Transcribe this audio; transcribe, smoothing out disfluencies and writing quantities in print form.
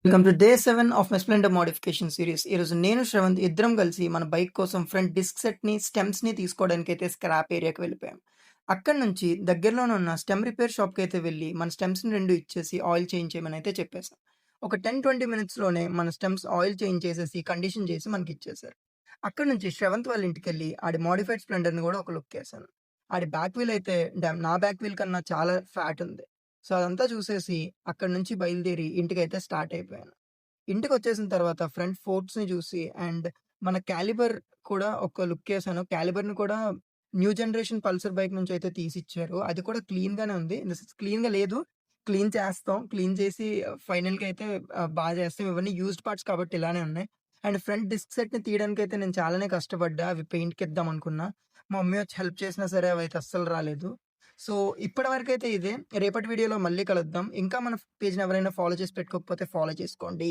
Welcome to day 7 of my Splendor modification series. ఈరోజు నేను, శ్రవంత్ ఇద్దరం కలిసి మన బైక్ కోసం ఫ్రంట్ డిస్క్ సెట్‌ని, స్టెమ్స్‌ని తీసుకోవడానికైతే స్క్రాప్ ఏరియాకి వెళ్ళిపోయాం. అక్కడి నుంచి దగ్గరలోనే ఉన్న స్టెమ్ రిపేర్ షాప్‌కైతే వెళ్ళి మన స్టెమ్స్‌ని 2 ఇచ్చేసి ఆయిల్ చేంజ్ చేయమనైతే చెప్పేసాం. ఒక 10, 20 మినిట్స్‌లోనే మన స్టెమ్స్ ఆయిల్ చేంజ్ చేసేసి, కండిషన్ చేసి మనకిచ్చేసారు. అక్కడి నుంచి శ్రవంత్ వాళ్ళ ఇంటికెళ్ళి ఆడి మోడిఫైడ్ స్ప్లెండర్‌ని గూడా ఒక లుక్కేసాను. ఆడి బ్యాక్ వీల్ అయితే నా బ్యాక్ వీల్ కన్నా చాలా ఫ్యాట్ ఉంది. సో, అదంతా చూసేసి అక్కడి నుంచి బయలుదేరి ఇంటికైతే స్టార్ట్ అయిపోయాను. ఇంటికొచ్చేసిన తర్వాత ఫ్రంట్ ఫోర్క్స్‌ని చూసి అండ్ మన క్యాలిబర్ కూడా ఒక లుక్కేసాను. క్యాలిబర్‌ని కూడా న్యూ జనరేషన్ పల్సర్ బైక్ నుంచయితే తీసిచ్చారు. అది కూడా క్లీన్‌గానే ఉంది. ఇన్ ద సెన్స్ క్లీన్‌గా లేదు. క్లీన్ చేస్తాం. క్లీన్ చేసి ఫైనల్‌గా అయితే బా చేస్తాం. ఇవన్నీ యూజ్డ్ పార్ట్స్ కాబట్టి ఇలానే ఉన్నాయి. అండ్ ఫ్రంట్ డిస్క్ సెట్‌ని తీయడానికైతే నేను చాలానే కష్టపడ్డా. అవి పెయింట్‌కిద్దాం అనుకున్నా. మా మమ్మీ వచ్చి హెల్ప్ చేసినా సరే అవైతే అస్సలు రాలేదు. సో, ఇప్పటి వరకైతే ఇదే. రేపటి వీడియోలో మళ్ళీ కలుద్దాం. ఇంకా మన పేజ్‌ని ఎవరైనా ఫాలో చేసి పెట్టుకోకపోతే ఫాలో చేసుకోండి.